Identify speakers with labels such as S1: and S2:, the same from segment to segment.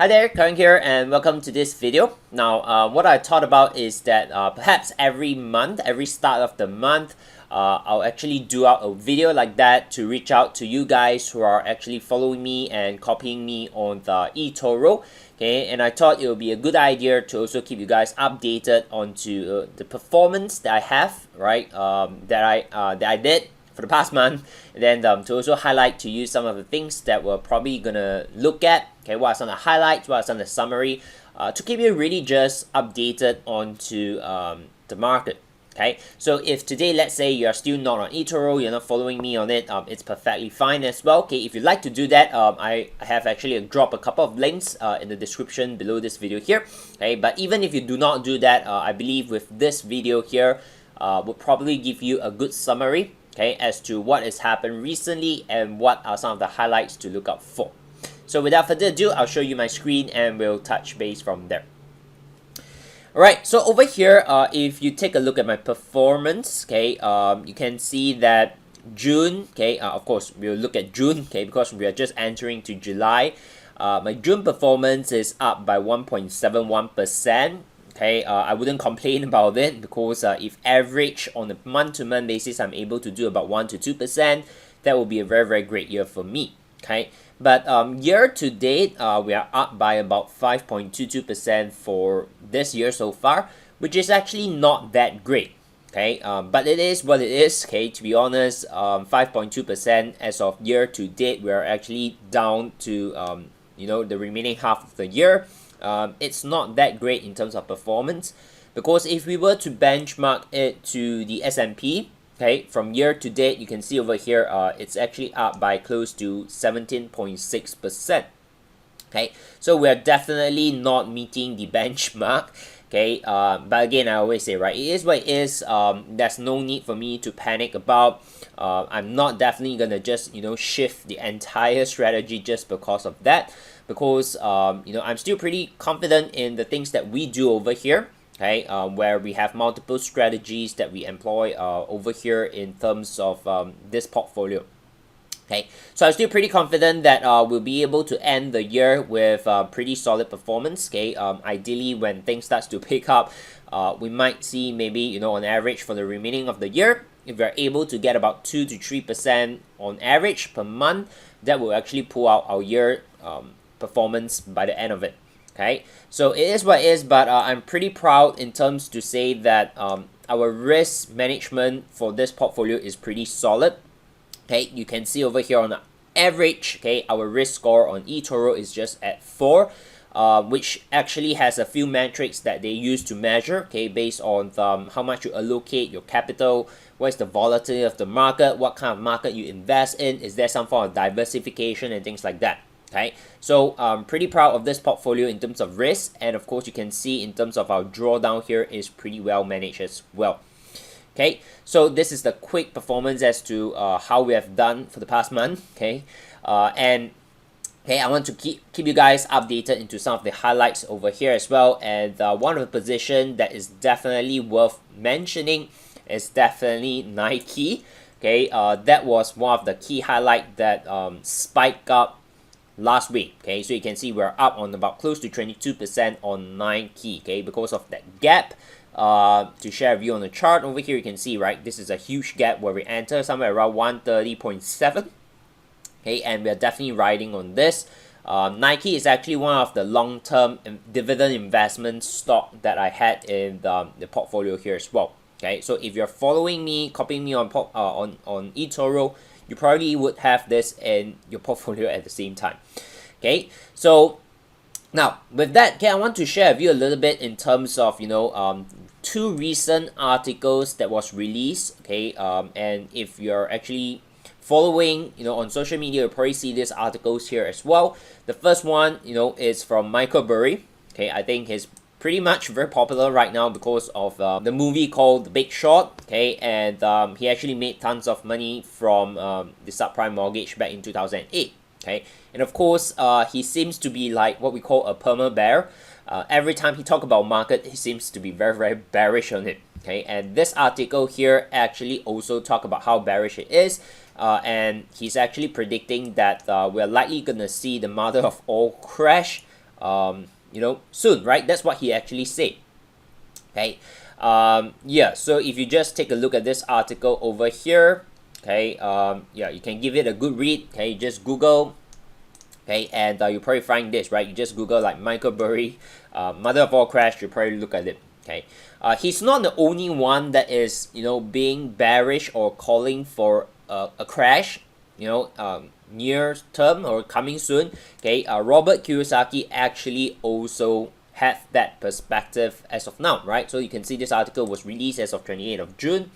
S1: Hi there, Kar Yong here, and welcome to this video. Now, what I thought about is that perhaps every month, every start of the month, I'll actually do out a video like that to reach out to you guys who are actually following me and copying me on the eToro. Okay, and I thought it would be a good idea to also keep you guys updated onto the performance that I have, right? That I did for the past month, and then to also highlight to you some of the things that we're probably gonna look at. Okay, what are some of the highlights, what are some of the summary, to keep you really just updated onto the market. Okay, so if today, let's say you're still not on eToro, you're not following me on it, it's perfectly fine as well. Okay, if you'd like to do that, I have actually dropped a couple of links in the description below this video here. Okay, but even if you do not do that, I believe with this video here, will probably give you a good summary, okay, as to what has happened recently and what are some of the highlights to look out for. So without further ado, I'll show you my screen and we'll touch base from there. Alright, so over here, if you take a look at my performance, okay, you can see that June, okay, of course, we'll look at June, okay, because we are just entering to July. My June performance is up by 1.71%. Okay, I wouldn't complain about it because if average on a month-to-month basis, I'm able to do about 1 to 2%, that will be a very, very great year for me. Okay, but year to date, we are up by about 5.22% for this year so far, which is actually not that great. Okay, but it is what it is. Okay, to be honest, 5.2% as of year to date, we are actually down to the remaining half of the year. It's not that great in terms of performance, because if we were to benchmark it to the S&P, okay, from year to date, you can see over here, it's actually up by close to 17.6%. Okay, so we're definitely not meeting the benchmark. Okay, but again, I always say, right, it is what it is. There's no need for me to panic about. I'm not definitely gonna just shift the entire strategy just because of that, because I'm still pretty confident in the things that we do over here. Okay, where we have multiple strategies that we employ over here in terms of this portfolio. Okay, so I'm still pretty confident that we'll be able to end the year with pretty solid performance. Okay, ideally when things starts to pick up, we might see maybe on average for the remaining of the year, if we're able to get about 2 to 3% on average per month, that will actually pull out our year performance by the end of it. Okay, so it is what it is, but I'm pretty proud in terms to say that our risk management for this portfolio is pretty solid. Okay, you can see over here on average, okay, our risk score on eToro is just at 4, which actually has a few metrics that they use to measure, okay, based on how much you allocate your capital, what is the volatility of the market, what kind of market you invest in, is there some form of diversification and things like that. Okay, so I'm pretty proud of this portfolio in terms of risk, and of course you can see in terms of our drawdown here is pretty well managed as well. Okay, so this is the quick performance as to how we have done for the past month. Okay, and okay, I want to keep you guys updated into some of the highlights over here as well. And one of the position that is definitely worth mentioning is definitely Nike. Okay, that was one of the key highlight that spiked up last week. Okay, so you can see we're up on about close to 22% on Nike. Okay, because of that gap. To share with you on the chart over here, you can see, right, this is a huge gap where we enter somewhere around 130.7. Okay, and we're definitely riding on this. Nike is actually one of the long-term dividend investment stock that I had in the portfolio here as well. Okay, so if you're following me, copying me on eToro, you probably would have this in your portfolio at the same time. Okay, so now with that, okay, I want to share with you a little bit in terms of two recent articles that was released. Okay, and if you're actually following on social media, you'll probably see these articles here as well. The first one is from Michael Burry. Okay, I think he's pretty much very popular right now because of the movie called The Big Short. Okay, and he actually made tons of money from the subprime mortgage back in 2008. Okay, and of course, he seems to be like what we call a perma bear. Every time he talk about market, he seems to be very, very bearish on it. Okay, and this article here actually also talk about how bearish it is, and he's actually predicting that we're likely gonna see the mother of all crash soon, right? That's what he actually said. Okay. Yeah, so if you just take a look at this article over here, okay, yeah, you can give it a good read. Okay, just Google, okay, and you probably find this, right? You just Google like Michael Burry, mother of all crash, you probably look at it. Okay, he's not the only one that is being bearish or calling for a crash, near term or coming soon. Okay, Robert Kiyosaki actually also have that perspective as of now, right? So you can see this article was released as of 28th of June.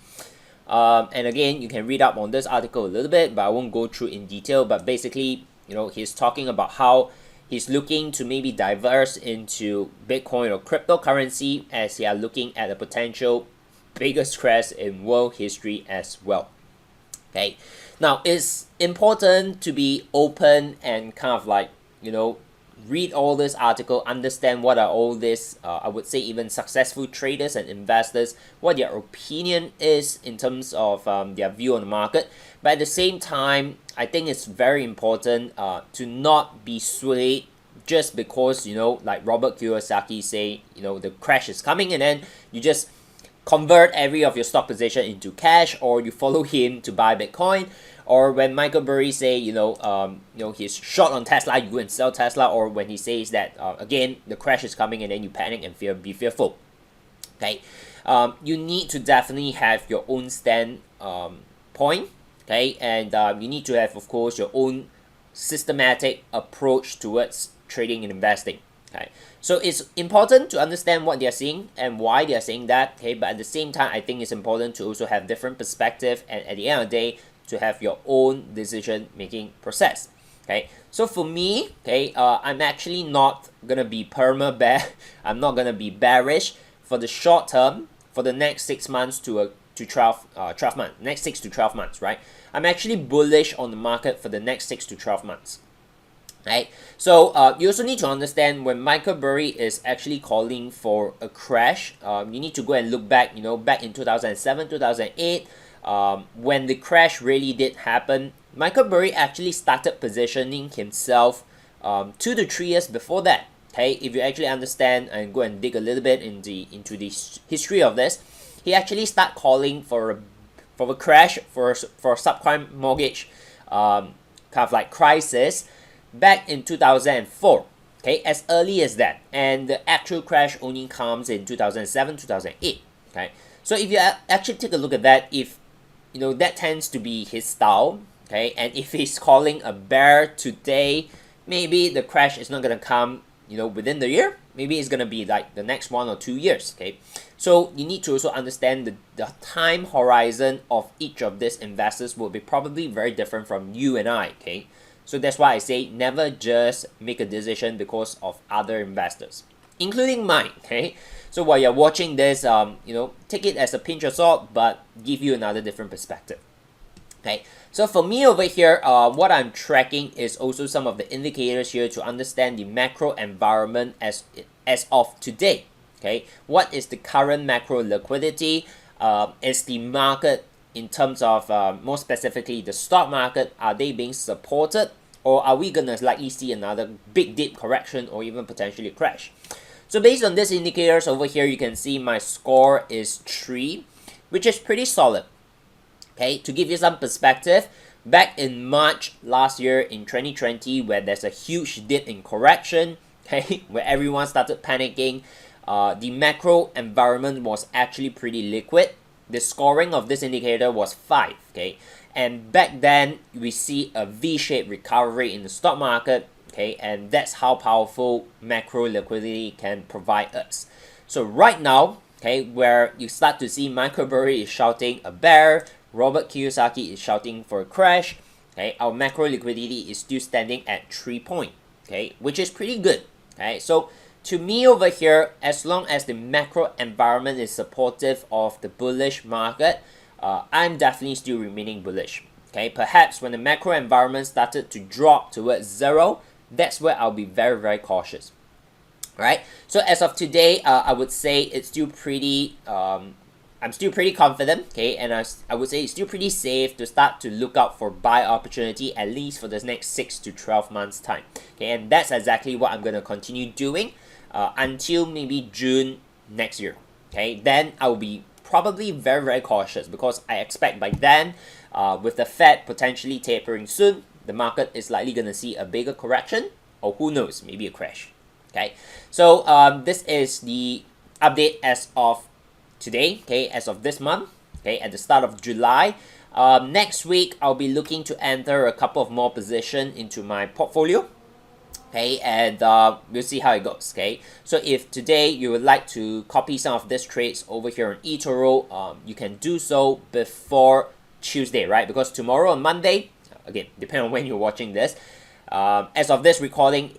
S1: And again, you can read up on this article a little bit, but I won't go through in detail. But basically, he's talking about how he's looking to maybe diverse into Bitcoin or cryptocurrency as they are looking at a potential biggest crash in world history as well. Okay, now it's important to be open and kind of like, read all this article, understand what are all this, I would say even successful traders and investors, what their opinion is in terms of their view on the market. But at the same time, I think it's very important to not be swayed just because, like Robert Kiyosaki say, the crash is coming, and then you just convert every of your stock position into cash, or you follow him to buy Bitcoin. Or when Michael Burry say, he's short on Tesla, you go and sell Tesla. Or when he says that, again, the crash is coming and then you panic and be fearful. Okay, you need to definitely have your own stand point. Okay, and you need to have, of course, your own systematic approach towards trading and investing. Okay, so it's important to understand what they're saying and why they're saying that. Okay, but at the same time, I think it's important to also have different perspective, and at the end of the day, to have your own decision making process. Okay, so for me, okay, I'm actually not gonna be perma bear. I'm not gonna be bearish for the short term for the next 6 months to 12 months, next 6 to 12 months, right? I'm actually bullish on the market for the next 6 to 12 months. Right, so you also need to understand when Michael Burry is actually calling for a crash. You need to go and look back, back in 2007, 2008. When the crash really did happen, Michael Burry actually started positioning himself 2 to 3 years before that. Okay, if you actually understand and go and dig a little bit into the history of this, he actually started calling for a crash, for a subprime mortgage kind of like crisis back in 2004. Okay, as early as that, and the actual crash only comes in 2007, 2008. Okay, so if you actually take a look at that, if that tends to be his style, okay, and if he's calling a bear today, maybe the crash is not gonna come, within the year. Maybe it's gonna be like the next 1 or 2 years. Okay, so you need to also understand the time horizon of each of these investors will be probably very different from you and I. Okay, so that's why I say never just make a decision because of other investors, including mine. Okay, so while you're watching this, take it as a pinch of salt, but give you another different perspective. Okay, so for me over here, what I'm tracking is also some of the indicators here to understand the macro environment as of today. Okay, what is the current macro liquidity? Is the market, in terms of more specifically the stock market, are they being supported, or are we gonna likely see another big dip correction or even potentially crash? So based on these indicators over here, you can see my score is 3, which is pretty solid. Okay, to give you some perspective, back in March last year in 2020, where there's a huge dip in correction, okay, where everyone started panicking, the macro environment was actually pretty liquid. The scoring of this indicator was 5. Okay, and back then we see a V-shaped recovery in the stock market. Okay, and that's how powerful macro liquidity can provide us. So right now, okay, where you start to see Michael Burry is shouting a bear, Robert Kiyosaki is shouting for a crash, okay, our macro liquidity is still standing at 3 point, okay, which is pretty good. Okay, so to me over here, as long as the macro environment is supportive of the bullish market, I'm definitely still remaining bullish. Okay, perhaps when the macro environment started to drop towards 0, that's where I'll be very, very cautious. Right? So as of today, I would say it's still pretty I'm still pretty confident, okay, and I would say it's still pretty safe to start to look out for buy opportunity at least for the next 6 to 12 months time, okay, and that's exactly what I'm gonna continue doing until maybe June next year, okay. Then I will be probably very cautious because I expect by then, with the Fed potentially tapering soon, the market is likely gonna see a bigger correction, or who knows, maybe a crash, okay. So this is the update as of today, okay, as of this month, okay, at the start of July. Next week, I'll be looking to enter a couple of more positions into my portfolio, okay, and we'll see how it goes, okay. So if today you would like to copy some of these trades over here on eToro, you can do so before Tuesday, right? Because tomorrow on Monday, again, depending on when you're watching this, as of this recording,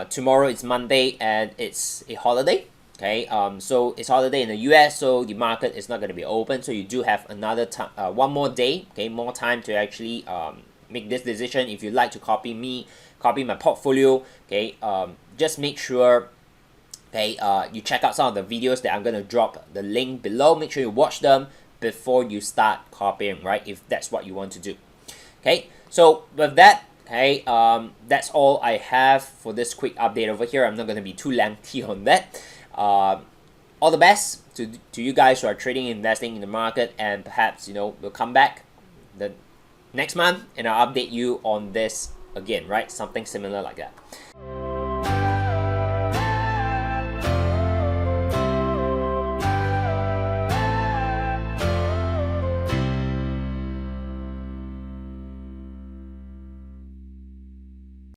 S1: tomorrow is Monday and it's a holiday. Okay, so it's holiday in the US, so the market is not going to be open. So you do have another time, one more day, okay, more time to actually make this decision. If you'd like to copy my portfolio, okay, just make sure, okay, you check out some of the videos that I'm going to drop the link below. Make sure you watch them before you start copying, right? If that's what you want to do. Okay, so with that, okay, that's all I have for this quick update over here. I'm not going to be too lengthy on that. All the best to you guys who are trading, investing in the market, and perhaps we'll come back the next month and I'll update you on this again, right? Something similar like that.